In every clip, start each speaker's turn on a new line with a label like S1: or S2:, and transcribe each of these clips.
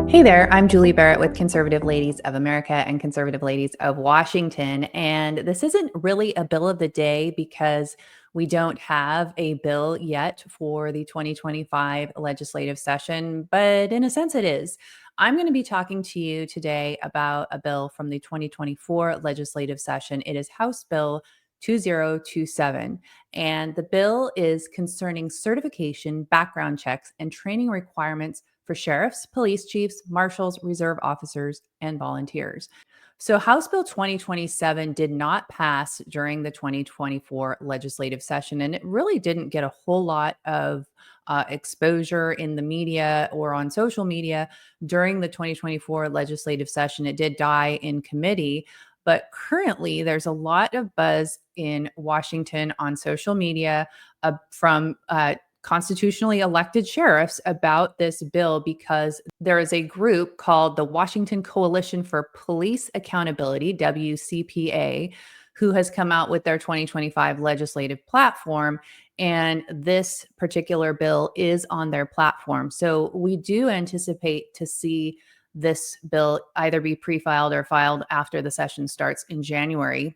S1: Hey there, I'm Julie Barrett with Conservative Ladies of America and Conservative Ladies of Washington. And this isn't really a bill of the day because we don't have a bill yet for the 2025 legislative session, but in a sense it is. I'm going to be talking to you today about a bill from the 2024 legislative session. It is House Bill 2027. And the bill is concerning certification, background checks, and training requirements for sheriffs, police chiefs, marshals, reserve officers, and volunteers. So, House Bill 2027 did not pass during the 2024 legislative session, and it really didn't get a whole lot of exposure in the media or on social media during the 2024 legislative session. It did die in committee, but currently there's a lot of buzz in Washington on social media from constitutionally elected sheriffs about this bill because there is a group called the Washington Coalition for Police Accountability, WCPA, who has come out with their 2025 legislative platform. And this particular bill is on their platform. So we do anticipate to see this bill either be pre-filed or filed after the session starts in January.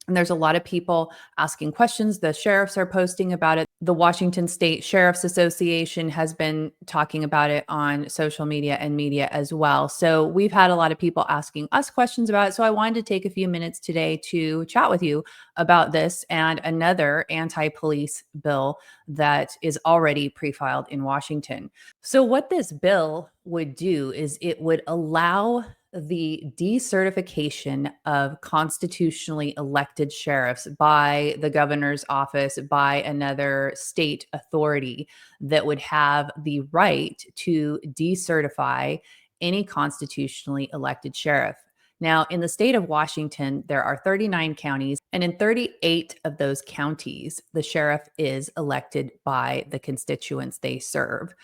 S1: And there's a lot of people asking questions. The sheriffs are posting about it. The Washington State Sheriff's Association has been talking about it on social media and media as well. So we've had a lot of people asking us questions about it. So I wanted to take a few minutes today to chat with you about this and another anti-police bill that is already pre-filed in Washington. So what this bill would do is it would allow the decertification of constitutionally elected sheriffs by the governor's office, by another state authority that would have the right to decertify any constitutionally elected sheriff. Now, in the state of Washington, there are 39 counties, and in 38 of those counties, the sheriff is elected by the constituents they serve.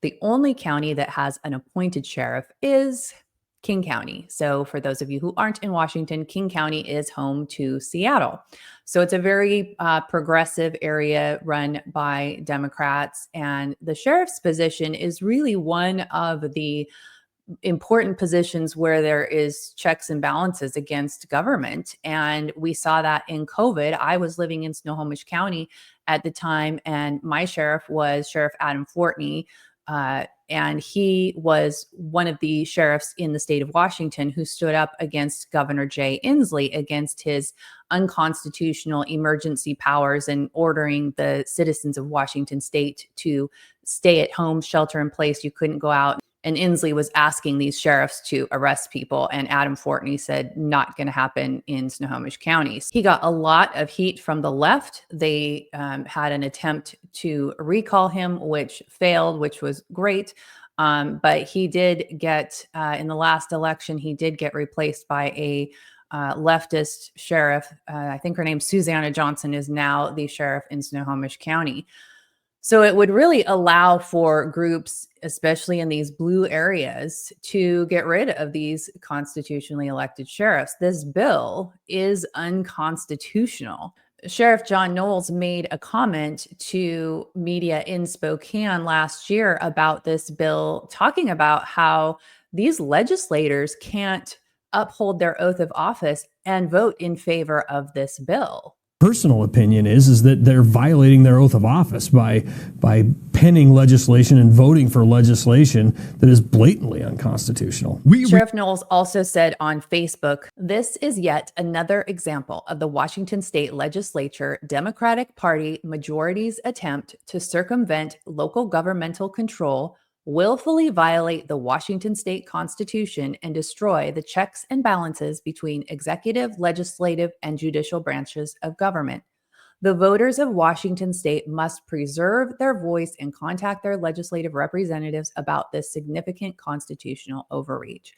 S1: The only county that has an appointed sheriff is King County. So, for those of you who aren't in Washington, King County is home to Seattle. So, it's a very progressive area run by Democrats. And the sheriff's position is really one of the important positions where there is checks and balances against government. And we saw that in COVID. I was living in Snohomish County at the time, and my sheriff was Sheriff Adam Fortney. And he was one of the sheriffs in the state of Washington who stood up against Governor Jay Inslee, against his unconstitutional emergency powers and ordering the citizens of Washington state to stay at home, shelter in place. You couldn't go out. And Inslee was asking these sheriffs to arrest people. And Adam Fortney said, not going to happen in Snohomish County. He got a lot of heat from the left. They had an attempt to recall him, which failed, which was great. But he did get, in the last election, he did get replaced by a leftist sheriff. I think her name's Susanna Johnson, is now the sheriff in Snohomish County. So it would really allow for groups, especially in these blue areas, to get rid of these constitutionally elected sheriffs. This bill is unconstitutional. Sheriff John Knowles made a comment to media in Spokane last year about this bill, talking about how these legislators can't uphold their oath of office and vote in favor of this bill.
S2: Personal opinion is that they're violating their oath of office by penning legislation and voting for legislation that is blatantly unconstitutional.
S1: Sheriff Knowles also said on Facebook, "This is yet another example of the Washington State Legislature Democratic Party majority's attempt to circumvent local governmental control, willfully violate the Washington State Constitution, and destroy the checks and balances between executive, legislative, and judicial branches of government. The voters of Washington State must preserve their voice and contact their legislative representatives about this significant constitutional overreach."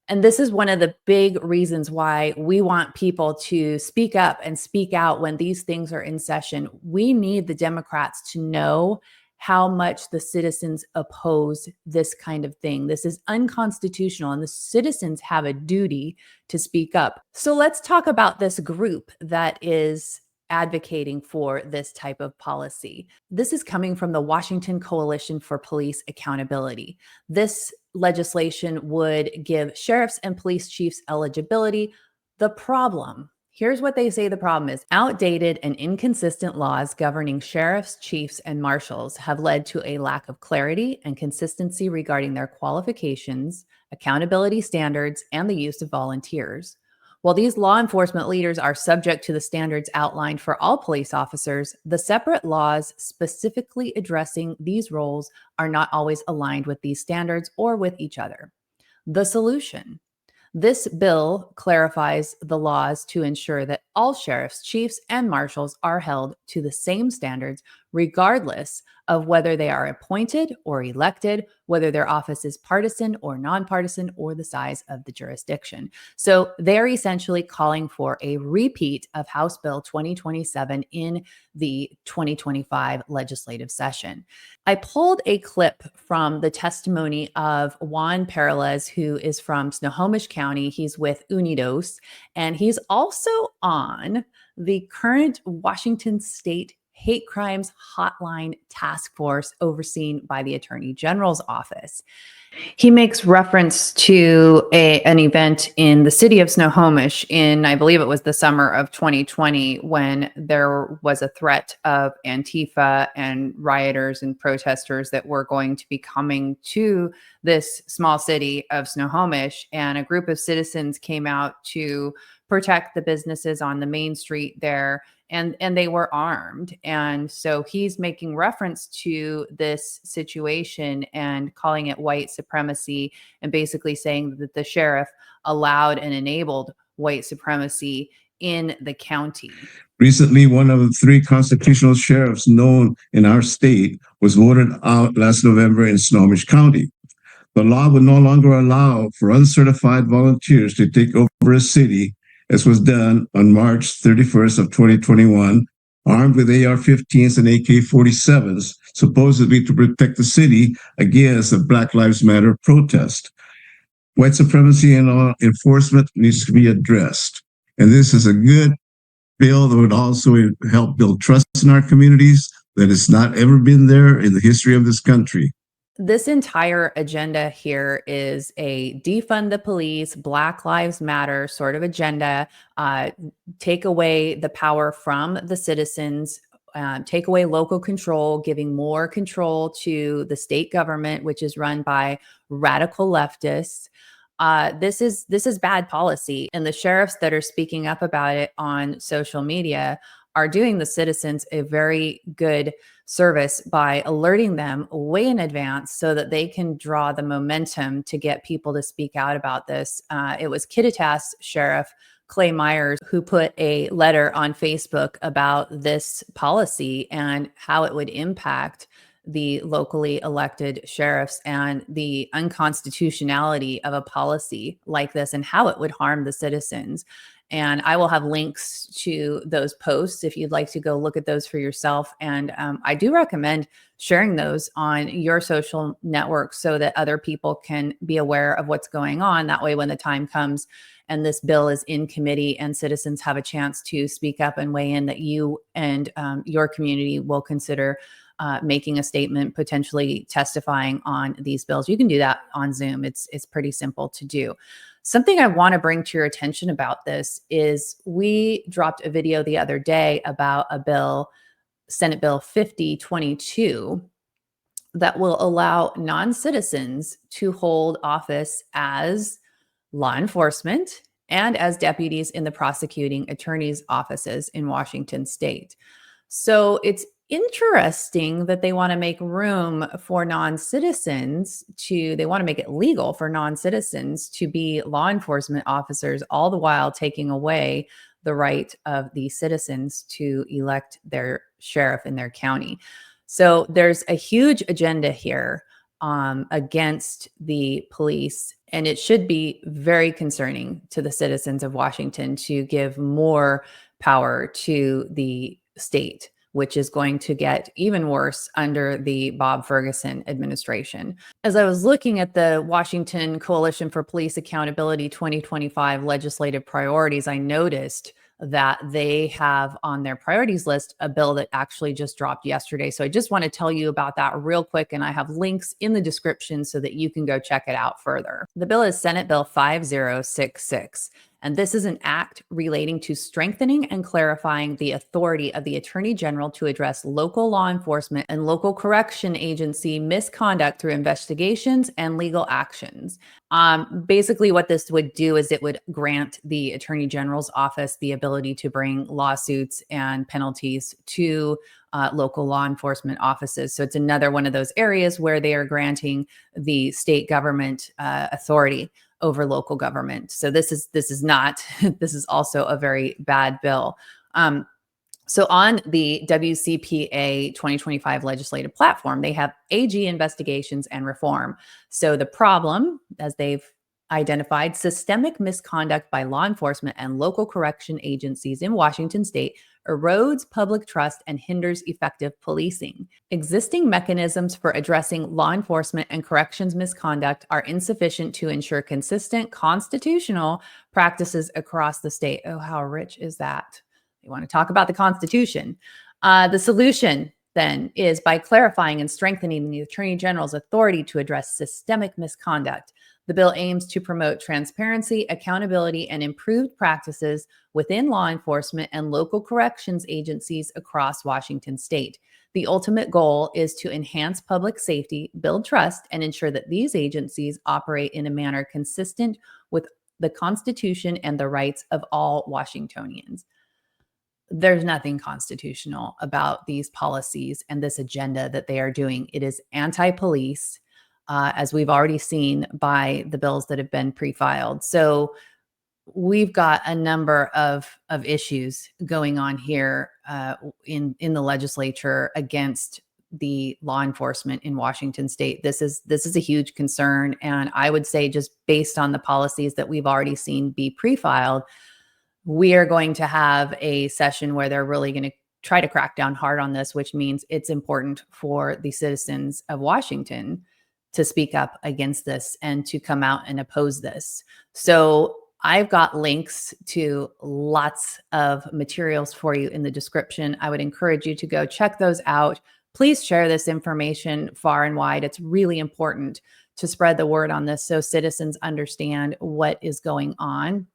S1: And this is one of the big reasons why we want people to speak up and speak out when these things are in session. We need the Democrats to know how much the citizens oppose this kind of thing. This is unconstitutional, and the citizens have a duty to speak up. So let's talk about this group that is advocating for this type of policy. This is coming from the Washington Coalition for Police Accountability. This legislation would give sheriffs and police chiefs eligibility. The problem, here's what they say the problem is: outdated and inconsistent laws governing sheriffs, chiefs, and marshals have led to a lack of clarity and consistency regarding their qualifications, accountability standards, and the use of volunteers. While these law enforcement leaders are subject to the standards outlined for all police officers, the separate laws specifically addressing these roles are not always aligned with these standards or with each other. The solution: this bill clarifies the laws to ensure that all sheriffs, chiefs, and marshals are held to the same standards, regardless of whether they are appointed or elected, whether their office is partisan or nonpartisan, or the size of the jurisdiction. So they're essentially calling for a repeat of House Bill 2027 in the 2025 legislative session. I pulled a clip from the testimony of Juan Peralez, who is from Snohomish County. He's with Unidos, and he's also on the current Washington State Hate Crimes Hotline Task Force overseen by the Attorney General's office. He makes reference to an event in the city of Snohomish in, I believe it was the summer of 2020, when there was a threat of Antifa and rioters and protesters that were going to be coming to this small city of Snohomish. And a group of citizens came out to protect the businesses on the main street there, and they were armed. And so he's making reference to this situation and calling it white supremacy, and basically saying that the sheriff allowed and enabled white supremacy in the county.
S3: Recently, one of the 3 constitutional sheriffs known in our state was voted out last November in Snohomish County. The law would no longer allow for uncertified volunteers to take over a city, as was done on March 31st of 2021, armed with AR-15s and AK-47s, supposedly to protect the city against the Black Lives Matter protest. White supremacy in law enforcement needs to be addressed. And this is a good bill that would also help build trust in our communities that has not ever been there in the history of this country.
S1: This entire agenda here is a defund the police, Black Lives Matter sort of agenda, take away the power from the citizens, take away local control, giving more control to the state government, which is run by radical leftists. This is bad policy, and the sheriffs that are speaking up about it on social media are doing the citizens a very good service by alerting them way in advance so that they can draw the momentum to get people to speak out about this. It was Kittitas Sheriff Clay Myers who put a letter on Facebook about this policy and how it would impact the locally elected sheriffs and the unconstitutionality of a policy like this and how it would harm the citizens. And I will have links to those posts if you'd like to go look at those for yourself. And I do recommend sharing those on your social networks so that other people can be aware of what's going on. That way, when the time comes and this bill is in committee and citizens have a chance to speak up and weigh in, that you and your community will consider making a statement, potentially testifying on these bills. You can do that on Zoom. It's pretty simple to do. Something I want to bring to your attention about this is we dropped a video the other day about a bill, Senate Bill 5022, that will allow non-citizens to hold office as law enforcement and as deputies in the prosecuting attorney's offices in Washington state. So it's interesting that they want to make room for non-citizens they want to make it legal for non-citizens to be law enforcement officers, all the while taking away the right of the citizens to elect their sheriff in their county. So there's a huge agenda here against the police, and it should be very concerning to the citizens of Washington to give more power to the state, which is going to get even worse under the Bob Ferguson administration. As I was looking at the Washington Coalition for Police Accountability 2025 legislative priorities, I noticed that they have on their priorities list a bill that actually just dropped yesterday. So I just want to tell you about that real quick, and I have links in the description so that you can go check it out further. The bill is Senate Bill 5066. And this is an act relating to strengthening and clarifying the authority of the Attorney General to address local law enforcement and local correction agency misconduct through investigations and legal actions. Basically, what this would do is it would grant the Attorney General's office the ability to bring lawsuits and penalties to local law enforcement offices. So it's another one of those areas where they are granting the state government authority over local government. So this is not this is also a very bad bill. So on the WCPA 2025 legislative platform, they have AG investigations and reform. So the problem, as they've identified, systemic misconduct by law enforcement and local correction agencies in Washington state erodes public trust and hinders effective policing. Existing mechanisms for addressing law enforcement and corrections misconduct are insufficient to ensure consistent constitutional practices across the state. Oh, how rich is that? You want to talk about the Constitution. The solution then is by clarifying and strengthening the Attorney General's authority to address systemic misconduct. The bill aims to promote transparency, accountability, and improved practices within law enforcement and local corrections agencies across Washington state. The ultimate goal is to enhance public safety, build trust, and ensure that these agencies operate in a manner consistent with the Constitution and the rights of all Washingtonians. There's nothing constitutional about these policies and this agenda that they are doing. It is anti-police, as we've already seen by the bills that have been pre-filed. So we've got a number of issues going on here in the legislature against the law enforcement in Washington state. This is a huge concern, and I would say, just based on the policies that we've already seen be pre-filed, we are going to have a session where they're really going to try to crack down hard on this, which means it's important for the citizens of Washington to speak up against this and to come out and oppose this. So I've got links to lots of materials for you in the description. I would encourage you to go check those out. Please share this information far and wide. It's really important to spread the word on this so citizens understand what is going on.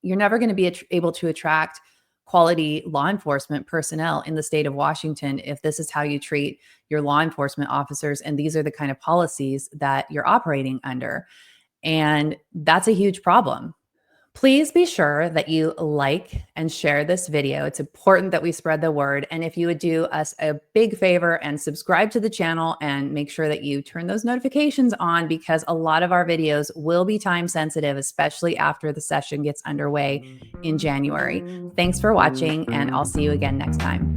S1: You're never going to be able to attract quality law enforcement personnel in the state of Washington if this is how you treat your law enforcement officers and these are the kind of policies that you're operating under. And that's a huge problem. Please be sure that you like and share this video. It's important that we spread the word. And if you would do us a big favor and subscribe to the channel and make sure that you turn those notifications on, because a lot of our videos will be time sensitive, especially after the session gets underway in January. Thanks for watching, and I'll see you again next time.